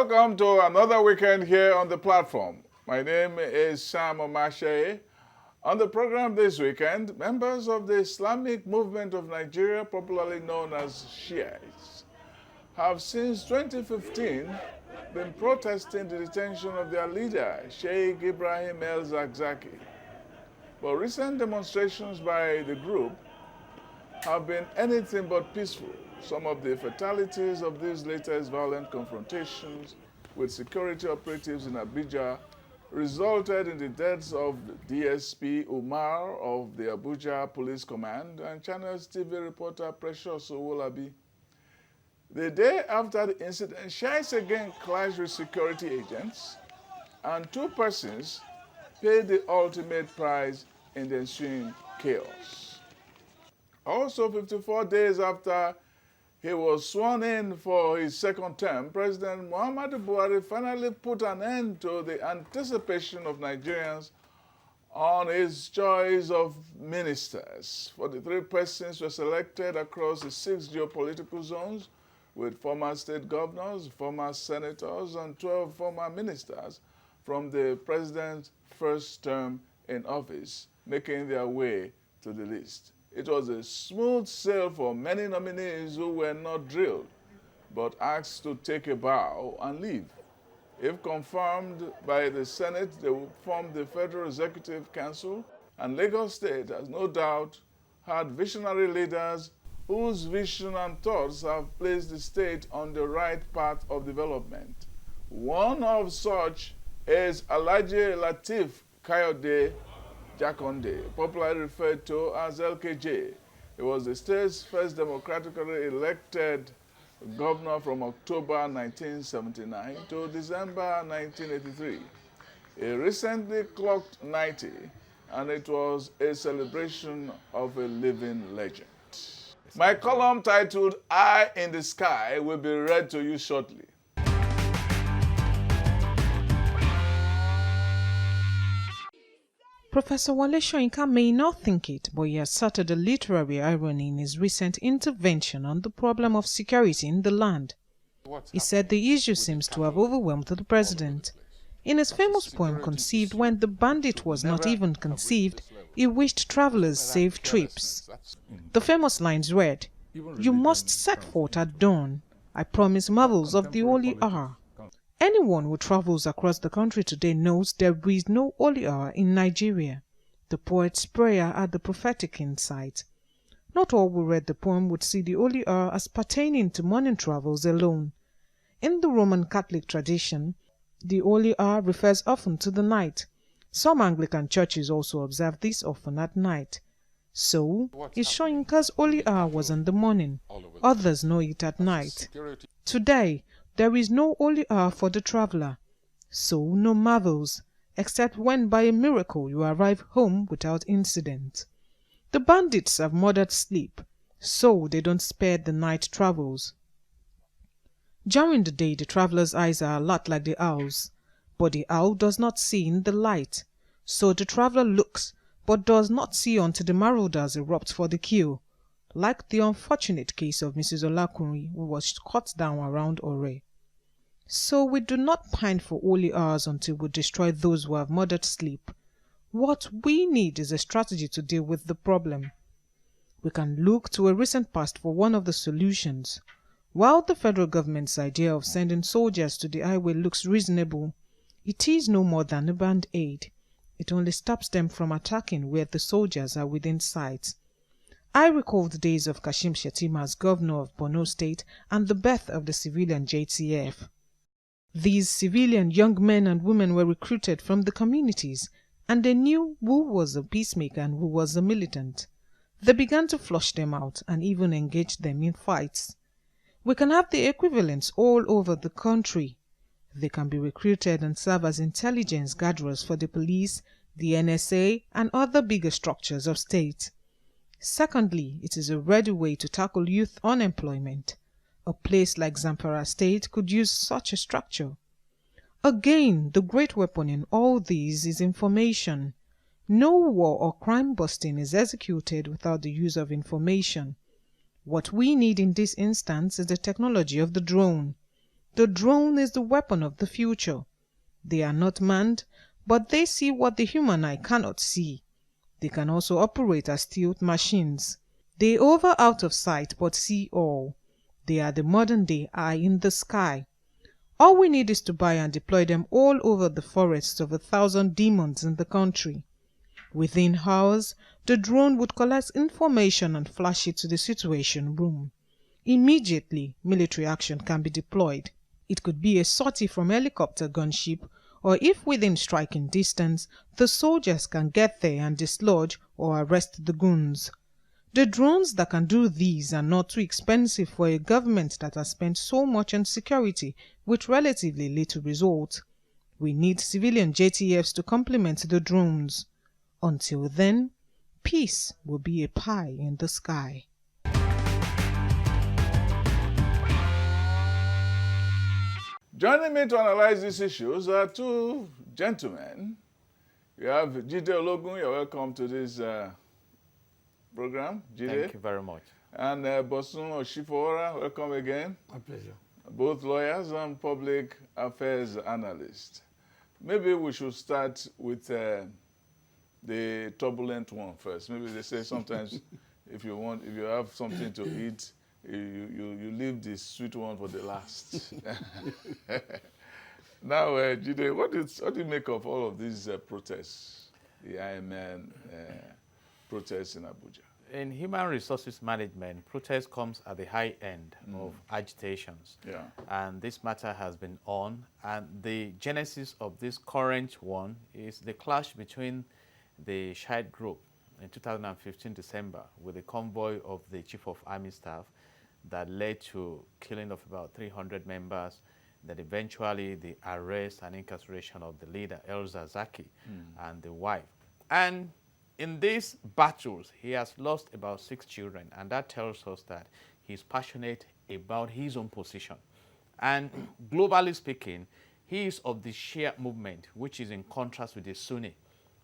Welcome to another weekend here on the platform. My name is Sam Omashe. On the program this weekend, members of the Islamic movement of Nigeria, popularly known as Shiites, have since 2015 been protesting the detention of their leader, Sheikh Ibrahim el-Zakzaky. But recent demonstrations by the group have been anything but peaceful. Some of the fatalities of these latest violent confrontations with security operatives in Abuja resulted in the deaths of DSP Umar of the Abuja Police Command and Channels TV reporter Precious Owolabi. The day after the incident, Shiites again clashed with security agents, and two persons paid the ultimate price in the ensuing chaos. Also, 54 days after he was sworn in for his second term, President Buhari finally put an end to the anticipation of Nigerians on his choice of ministers. 43 persons were selected across the 6 geopolitical zones, with former state governors, former senators, and 12 former ministers from the president's first term in office, making their way to the list. It was a smooth sail for many nominees who were not drilled, but asked to take a bow and leave. If confirmed by the Senate, they will form the Federal Executive Council, and Lagos State has no doubt had visionary leaders whose vision and thoughts have placed the state on the right path of development. One of such is Alhaji Lateef Kayode Jakande, popularly referred to as LKJ. He was the state's first democratically elected governor from October 1979 to December 1983. He recently clocked 90, and it was a celebration of a living legend. My column titled Eye in the Sky will be read to you shortly. Professor Wale Soyinka may not think it, but he asserted a literary irony in his recent intervention on the problem of security in the land. He said the issue seems to have overwhelmed the president. In his famous poem Conceived When the Bandit Was Not Even Conceived, he wished travelers safe trips. The famous lines read, "You must set forth at dawn. I promise marvels of the holy hour." Anyone who travels across the country today knows there is no holy hour in Nigeria. The poet's prayer had the prophetic insight. Not all who read the poem would see the holy hour as pertaining to morning travels alone. In the Roman Catholic tradition, the holy hour refers often to the night. Some Anglican churches also observe this often at night. So, if Soyinka's holy hour was in the morning, others know it at night. Today, there is no holy hour for the traveler, so no marvels, except when by a miracle you arrive home without incident. The bandits have murdered sleep, so they don't spare the night travels. During the day, the traveler's eyes are alert like the owl's, but the owl does not see in the light, so the traveler looks but does not see until the marauders erupt for the kill, like the unfortunate case of Mrs. Olakunrin, who was cut down around Ore. So we do not pine for holy hours until we destroy those who have murdered sleep. What we need is a strategy to deal with the problem. We can look to a recent past for one of the solutions. While the federal government's idea of sending soldiers to the highway looks reasonable, it is no more than a band-aid. It only stops them from attacking where the soldiers are within sight. I recall the days of Kashim Shettima as governor of Borno State and the birth of the civilian JTF. These civilian young men and women were recruited from the communities, and they knew who was a peacemaker and who was a militant. They began to flush them out and even engage them in fights. We can have the equivalents all over the country. They can be recruited and serve as intelligence gatherers for the police, the NSA, and other bigger structures of state. Secondly, it is a ready way to tackle youth unemployment. A place like Zamfara State could use such a structure. Again, the great weapon in all these is information. No war or crime busting is executed without the use of information. What we need in this instance is the technology of the drone. The drone is the weapon of the future. They are not manned, but they see what the human eye cannot see. They can also operate as stealth machines. They hover out of sight but see all. They are the modern-day eye in the sky. All we need is to buy and deploy them all over the forests of 1,000 demons in the country. Within hours, the drone would collect information and flash it to the Situation Room. Immediately, military action can be deployed. It could be a sortie from helicopter gunship, or if within striking distance, the soldiers can get there and dislodge or arrest the goons. The drones that can do these are not too expensive for a government that has spent so much on security with relatively little result. We need civilian JTFs to complement the drones. Until then, peace will be a pie in the sky. Joining me to analyze these issues are two gentlemen. You have Jide Ologun. You're welcome to this program, Jide. Thank you very much. And Bosun Oshifora, welcome again. My pleasure. Both lawyers and public affairs analysts. Maybe we should start with the turbulent one first. Maybe they say sometimes if you have something to eat, you leave the sweet one for the last. Now, Jide, what do you make of all of these protests, the IMN protests in Abuja? In human resources management, protest comes at the high end of agitations. Yeah. And this matter has been on. And the genesis of this current one is the clash between the Shiite group in 2015 December with the convoy of the Chief of Army Staff that led to killing of about 300 members, that eventually the arrest and incarceration of the leader, Elza Zaki, and the wife. And in these battles, he has lost about 6 children, and that tells us that he's passionate about his own position. And globally speaking, he is of the Shia movement, which is in contrast with the Sunni.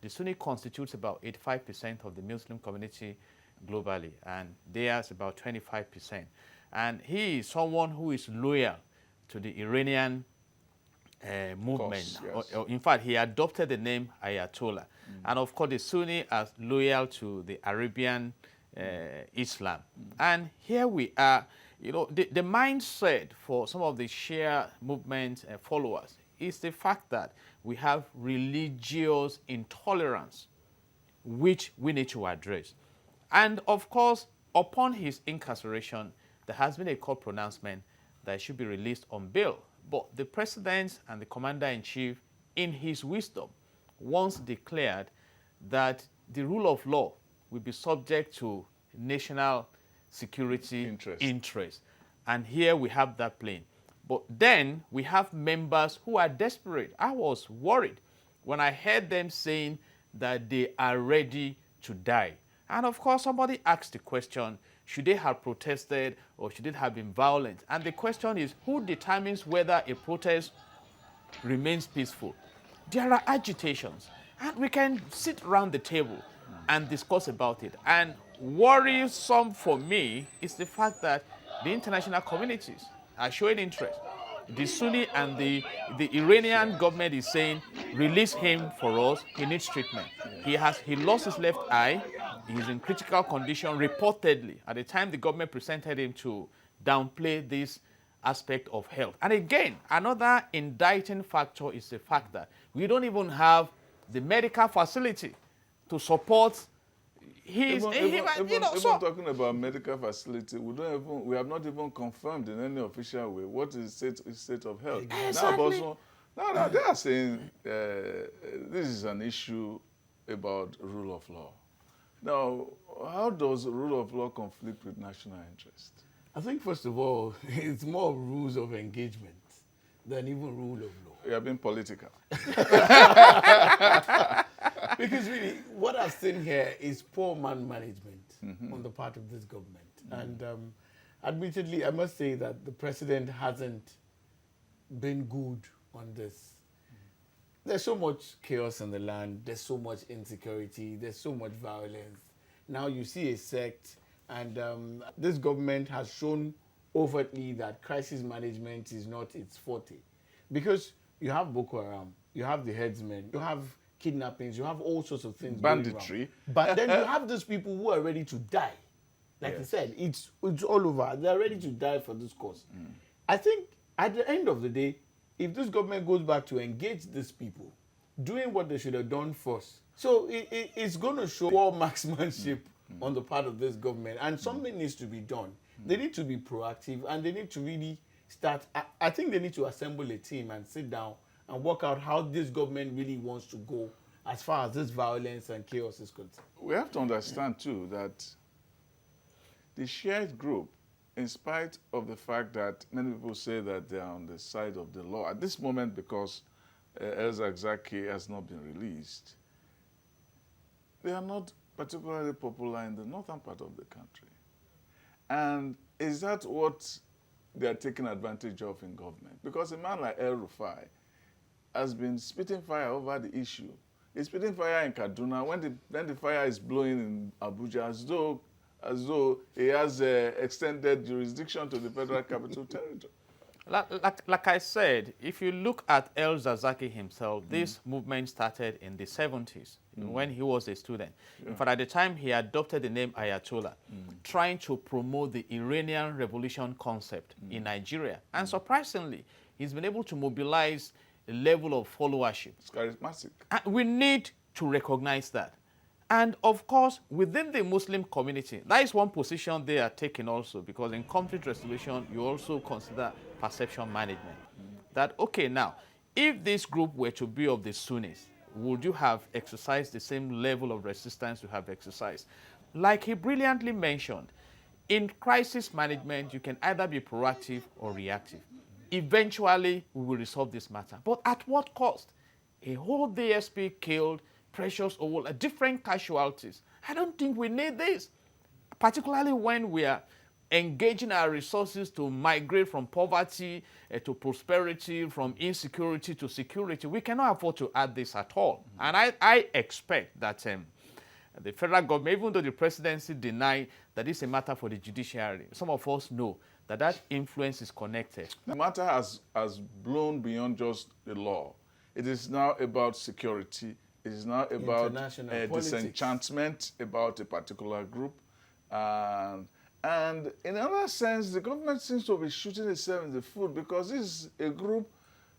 The Sunni constitutes about 85% of the Muslim community globally, and theirs about 25%. And he is someone who is loyal to the Iranian movement. Course, yes. In fact, he adopted the name Ayatollah. And of course, the Sunni are loyal to the Arabian Islam. And here we are, you know, the mindset for some of the Shia movement followers is the fact that we have religious intolerance, which we need to address. And of course, upon his incarceration, there has been a court pronouncement that he should be released on bail. But the president and the commander-in-chief, in his wisdom, once declared that the rule of law will be subject to national security interest. And here we have that playing. But then we have members who are desperate. I was worried when I heard them saying that they are ready to die. And of course, somebody asked the question, should they have protested or should it have been violent? And the question is, who determines whether a protest remains peaceful? There are agitations, and we can sit around the table and discuss about it. And worrisome for me is the fact that the international communities are showing interest. The Sunni and the Iranian government is saying, release him for us, he needs treatment. He lost his left eye, he's in critical condition reportedly. At the time the government presented him to downplay this aspect of health. And again, another indicting factor is the fact that we don't even have the medical facility to support his... Even talking about medical facility, we have not even confirmed in any official way what is state of health. Exactly. Now they are saying this is an issue about rule of law. Now, how does rule of law conflict with national interest? I think, first of all, it's more rules of engagement than even rule of law. You have been political. Because really, what I've seen here is poor man management on the part of this government. And admittedly, I must say that the president hasn't been good on this. There's so much chaos in the land. There's so much insecurity. There's so much violence. Now you see a sect, and this government has shown overtly that crisis management is not its forte. Because you have Boko Haram, you have the headsmen, you have kidnappings, you have all sorts of things banditry. going wrong. But then you have those people who are ready to die. Like I said, it's all over. They're ready to die for this cause. I think at the end of the day, if this government goes back to engage these people, doing what they should have done first, so it's going to show more marksmanship on the part of this government, and something needs to be done. They need to be proactive, and they need to really start. I think they need to assemble a team and sit down and work out how this government really wants to go as far as this violence and chaos is concerned. We have to understand, too, that the Shiite group, in spite of the fact that many people say that they are on the side of the law, at this moment, because El Zakzaky has not been released, they are not particularly popular in the northern part of the country. And is that what they are taking advantage of in government? Because a man like El Rufai has been spitting fire over the issue. He's spitting fire in Kaduna when the fire is blowing in Abuja, as though he has extended jurisdiction to the Federal Capital Territory. Like I said, if you look at El Zakzaky himself, this movement started in the 70s when he was a student. In fact, at the time, he adopted the name Ayatollah, trying to promote the Iranian revolution concept in Nigeria. And surprisingly, he's been able to mobilize a level of followership. It's charismatic. And we need to recognize that. And of course, within the Muslim community, that is one position they are taking also, because in conflict resolution, you also consider perception management. That, okay, now, if this group were to be of the Sunnis, would you have exercised the same level of resistance you have exercised? Like he brilliantly mentioned, in crisis management, you can either be proactive or reactive. Eventually, we will resolve this matter. But at what cost? A whole DSP killed, precious oil, different casualties. I don't think we need this, particularly when we are engaging our resources to migrate from poverty to prosperity, from insecurity to security. We cannot afford to add this at all. And I expect that the federal government, even though the presidency denied that it's a matter for the judiciary, some of us know that that influence is connected. The matter has blown beyond just the law. It is now about security. It is now about disenchantment about a particular group. And in another sense, the government seems to be shooting itself in the foot, because this is a group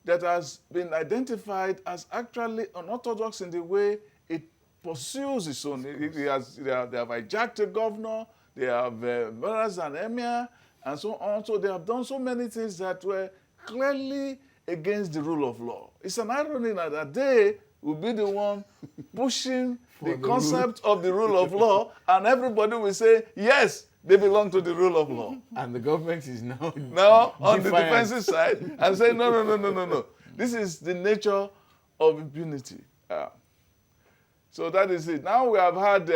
that has been identified as actually unorthodox in the way it pursues its own. They have hijacked a governor, they have murdered an emir, and so on. So they have done so many things that were clearly against the rule of law. It's an irony that they will be the one pushing the concept of the rule of law, and everybody will say, yes, they belong to the rule of law. And the government is now on the defensive side and say, no. This is the nature of impunity. So that is it. Now we have had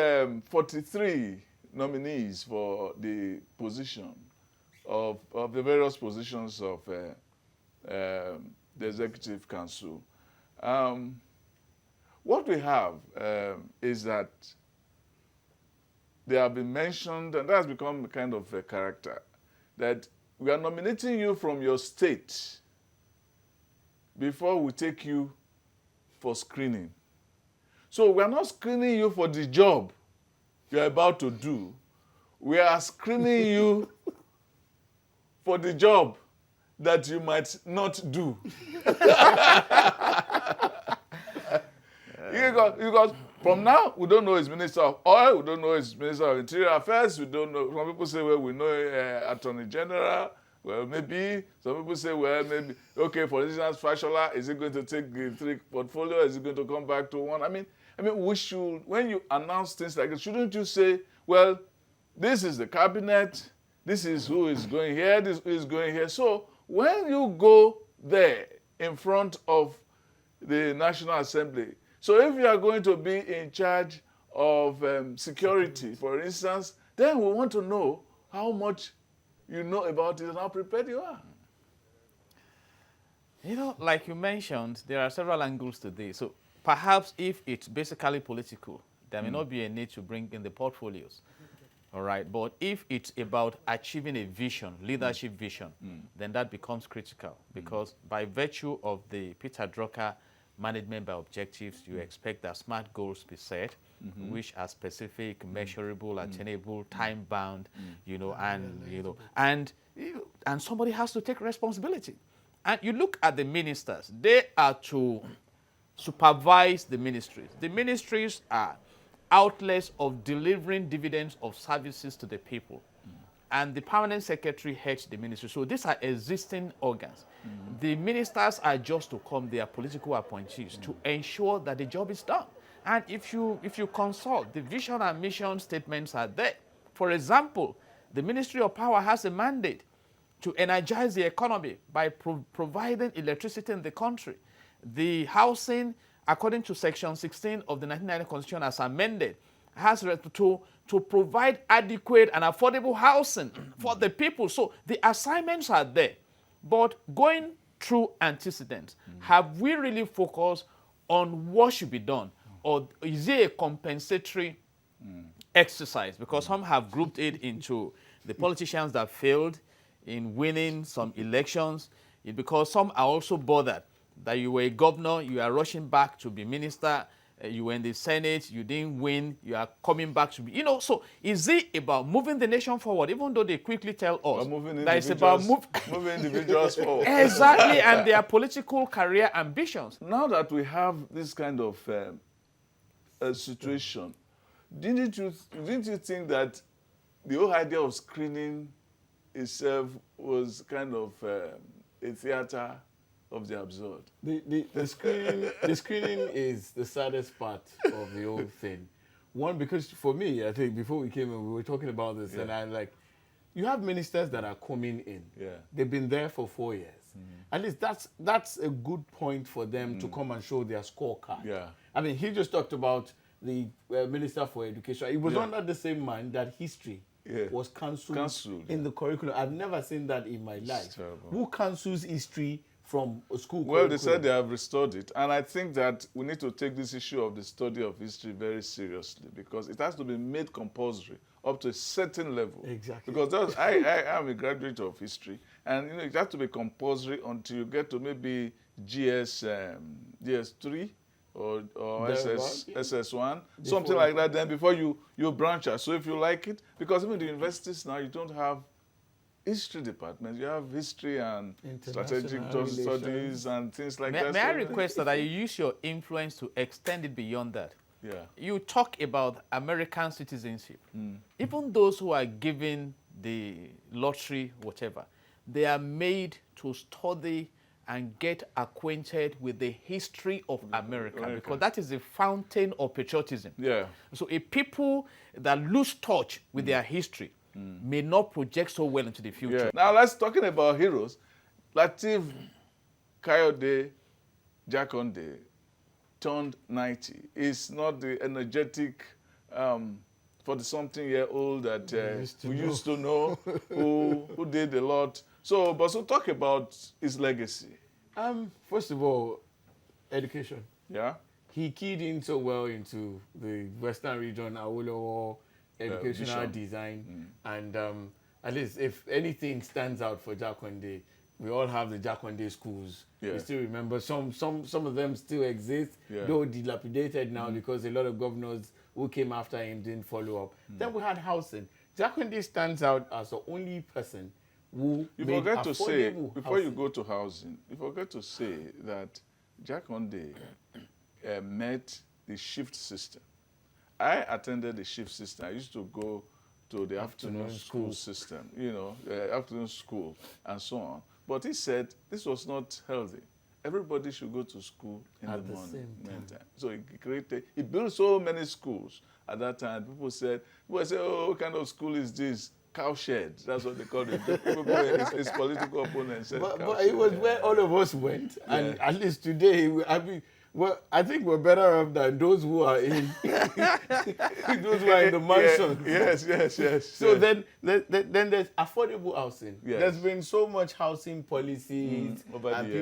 43 nominees for the position of the various positions of the Executive Council. What we have is that they have been mentioned, and that has become a kind of a character, that we are nominating you from your state before we take you for screening. So we are not screening you for the job you are about to do. We are screening you for the job that you might not do. Because from now, we don't know his Minister of Oil, we don't know his Minister of Interior Affairs, we don't know. Some people say, well, we know Attorney General. Well, maybe. Some people say, well, maybe. Okay, for instance, Fashola, is he going to take the 3 portfolio? Is he going to come back to 1? I mean, we should, when you announce things like this, shouldn't you say, well, this is the cabinet, this is who is going here, this is who is going here. So when you go there in front of the National Assembly, so if you are going to be in charge of security, for instance, then we want to know how much you know about it and how prepared you are. You know, like you mentioned, there are several angles to this. So perhaps if it's basically political, there may not be a need to bring in the portfolios. All right. But if it's about achieving a vision, leadership vision, then that becomes critical because by virtue of the Peter Drucker management by objectives, you expect that SMART goals be set, which are specific, measurable, attainable, time-bound, and somebody has to take responsibility. And you look at the ministers; they are to supervise the ministries. The ministries are outlets of delivering dividends of services to the people. And the permanent secretary heads the ministry. So these are existing organs. The ministers are just to come, they are political appointees to ensure that the job is done. And if you consult, the vision and mission statements are there. For example, the Ministry of Power has a mandate to energize the economy by providing electricity in the country. The housing, according to Section 16 of the 1990 Constitution as amended, has to provide adequate and affordable housing for the people. So the assignments are there. But going through antecedents, have we really focused on what should be done? Or is it a compensatory exercise? Because some have grouped it into the politicians that failed in winning some elections, because some are also bothered that you were a governor, you are rushing back to be minister, you were in the Senate, you didn't win, you are coming back to be, so is it about moving the nation forward, even though they quickly tell us that it's about moving individuals forward. Exactly, and their political career ambitions. Now that we have this kind of situation, didn't you think that the whole idea of screening itself was kind of a theater of the absurd? The screening is the saddest part of the whole thing. One, because for me, I think before we came in, we were talking about this, and I'm like, you have ministers that are coming in. Yeah. They've been there for 4 years. At least that's a good point for them to come and show their scorecard. Yeah. I mean, he just talked about the Minister for Education. It was under the same man that history was cancelled in the curriculum. I've never seen that in my life. Who cancels history from a school Well, curriculum? they said they have restored it. And I think that we need to take this issue of the study of history very seriously because it has to be made compulsory up to a certain level. Exactly. Because I am a graduate of history, and it has to be compulsory until you get to maybe GS3 or SS1, something like that. Then before you branch out. So if you like it, because even the universities now, you don't have history departments. You have history and strategic studies and things like that. May I request that you use your influence to extend it beyond that? Yeah. You talk about American citizenship. Even those who are given the lottery, whatever, they are made to study and get acquainted with the history of America, because that is the fountain of patriotism. Yeah. So a people that lose touch with their history may not project so well into the future. Yeah. Now let's talking about heroes. Lateef Kayode Jakande turned 90. He's not the energetic 40-something-year-old that we used to know, who did a lot. So talk about his legacy. First of all, education. Yeah. He keyed in so well into the Western region, Awolowo, educational design, and at least if anything stands out for Jakande, we all have the Jakande schools. Yeah. We still remember some of them still exist, though dilapidated now because a lot of governors who came after him didn't follow up. Then we had housing. Jakande stands out as the only person who You made forget to say, affordable before you housing. go to housing, you forget to say that Jakande met the shift system. I attended the shift system. I used to go to the afternoon school system, afternoon school and so on. But he said this was not healthy. Everybody should go to school in the morning. So he built so many schools at that time. People said, oh, what kind of school is this? Cowshed. That's what they called it. His political opponents said but it was where all of us went. And at least today, I think we're better off than those who are in those who are in the mansions. Yes. So then there's affordable housing. Yes. There's been so much housing policies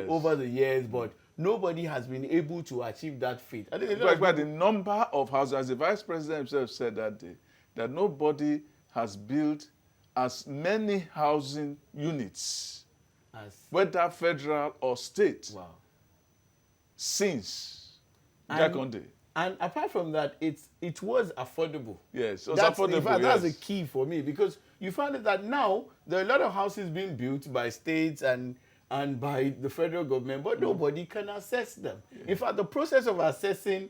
over the years, but nobody has been able to achieve that feat. I think but the number of houses, as the vice president himself said that day, that nobody has built as many housing units, As whether federal or state, wow. since And- Jakande. And apart from that, it was affordable. Yes, it was That's, affordable, in fact, that's the yes. key for me, because you find it that now there are a lot of houses being built by states and by the federal government, but nobody can assess them. In fact, the process of assessing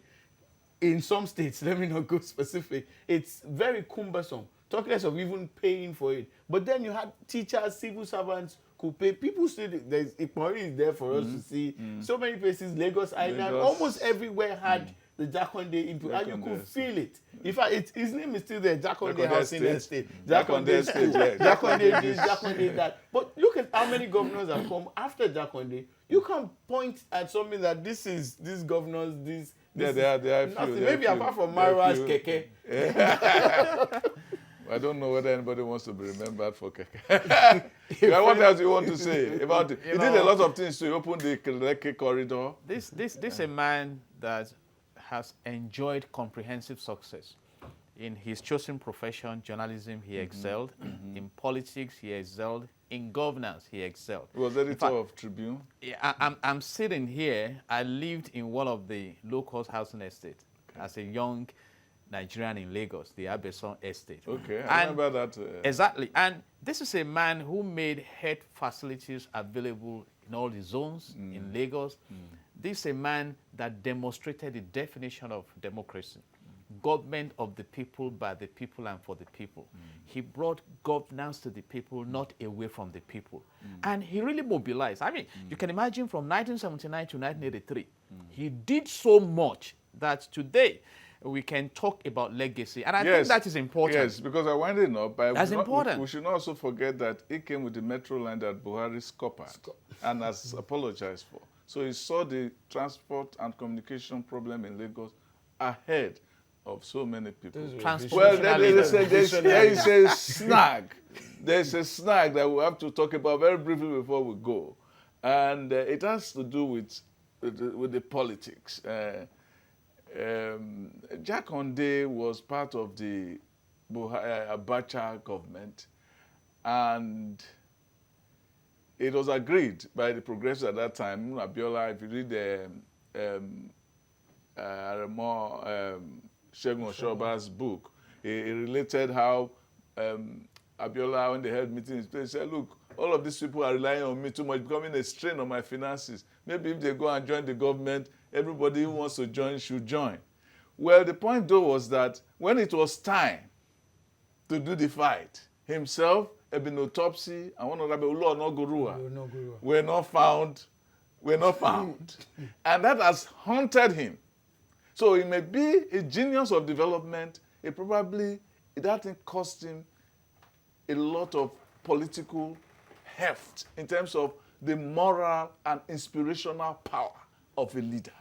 in some states, let me not go specific, it's very cumbersome. Talk less of even paying for it. But then you had teachers, civil servants could pay. People still, there's Ikmori is there for us to see. So many places, Lagos Island, Lagos. Almost everywhere had the Jakande input, and you could feel it. In fact, his name is still there, Jakande Housing Estate, Jakande Estate, School, yes. Jakande this, Jakande that. But look at how many governors have come after Jakande. You can point at something that these governors, this Yeah, there are a few. nothing. there are Maybe few. apart from There are Marwa's few. Keke. I don't know whether anybody wants to be remembered for Keke. Yeah, what else you want to say about it? He did a lot of things to open the Keke corridor. This is a man that has enjoyed comprehensive success. In his chosen profession, journalism, he excelled. In politics, he excelled. In governance, he excelled. He was editor of Tribune. Yeah, I'm sitting here. I lived in one of the low-cost housing estates as a young Nigerian in Lagos, the Abeson estate. Okay, I remember that. Exactly. And this is a man who made health facilities available in all the zones in Lagos. This is a man that demonstrated the definition of democracy. Government of the people, by the people, and for the people. He brought governance to the people, not away from the people. And he really mobilized. I mean, you can imagine from 1979 to 1983, he did so much that today we can talk about legacy. And I think that is important. Yes, because I winding up. That's important. We should not also forget that he came with the metro line that Buhari scuppered and has apologized for. So he saw the transport and communication problem in Lagos ahead of so many people. Well, there is a snag. There's a snag that we have to talk about very briefly before we go. And it has to do with the politics. Jakande was part of the Abacha government, and it was agreed by the progressives at that time. Abiola, if you read Segun Oshoba's book, he related how Abiola, when they held meetings, they said, look, all of these people are relying on me too much, becoming a strain on my finances. Maybe if they go and join the government, everybody who wants to join should join. Well, the point though was that when it was time to do the fight, himself, Ebino Topsy, and one other, Ulu Onogurua, were not found. And that has haunted him. So he may be a genius of development. That thing cost him a lot of political heft in terms of the moral and inspirational power of a leader.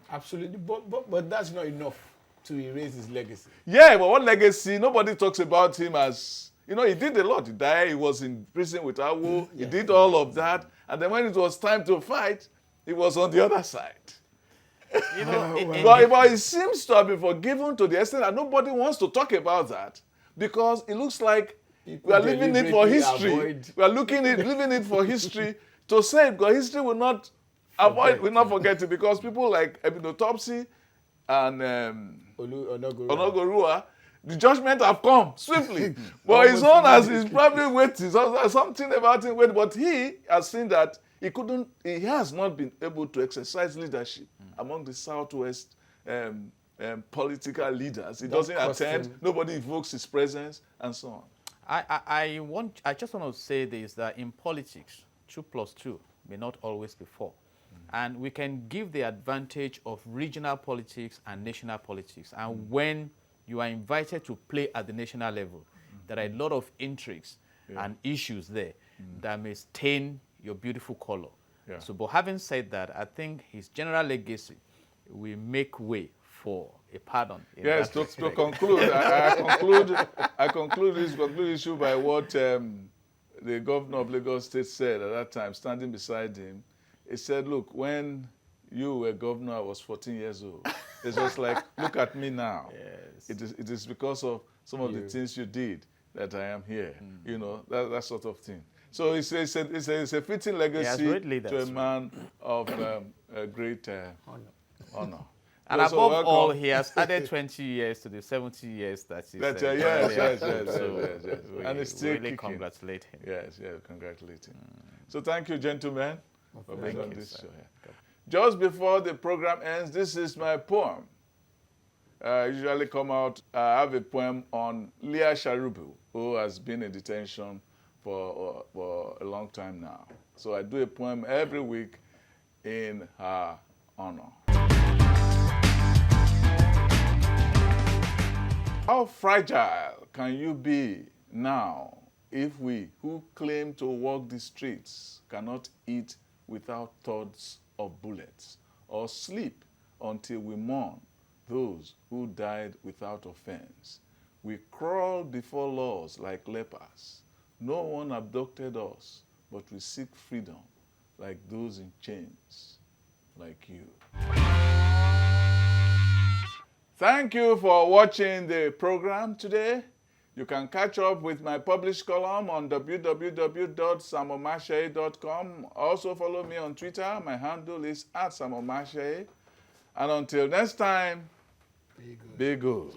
Absolutely, but that's not enough to erase his legacy. Yeah, but what legacy? Nobody talks about him as, he did a lot. He died, he was in prison with Awo, he did all of that. And then when it was time to fight, he was on the other side. But it seems to have been forgiven to the extent that nobody wants to talk about that, because it looks like we are leaving it for history. We are leaving it for history to say it, because history will not forget it, because people like Ebino Topsy and Onogurua, the judgment have come swiftly. But his own is probably waiting. So something about him waiting. But he has seen that he has not been able to exercise leadership among the Southwest political leaders. He doesn't attend, nobody invokes his presence, and so on. I just want to say this, that in politics, 2 + 2 may not always be 4. And we can give the advantage of regional politics and national politics. And when you are invited to play at the national level, there are a lot of intrigues and issues there that may stain your beautiful color. Yeah. So, but having said that, I think his general legacy will make way for a pardon. Yes, to conclude, I conclude this issue by what the governor of Lagos State said at that time, standing beside him. He said, look, when you were governor, I was 14 years old. It's just like, look at me now. Yes. It is because of some of the things you did that I am here. You know, that sort of thing. So it's a fitting legacy to a man of great honor. And You're so above welcome. all, he has added 20 years to the 70 years that he's Yes. And it's still really kicking. congratulate him. Yes, congratulate him. So thank you, gentlemen, for being on this sir. show. Yeah. Just before the program ends, this is my poem. I usually come out, I have a poem on Leah Sharubu, who has been in detention for a long time now. So I do a poem every week in her honor. How fragile can you be now if we who claim to walk the streets cannot eat without thoughts of bullets or sleep until we mourn those who died without offense? We crawl before laws like lepers. No one abducted us, but we seek freedom like those in chains, like you. Thank you for watching the program today. You can catch up with my published column on www.samomashe.com. Also follow me on Twitter. My handle is @samomashe. And until next time, be good.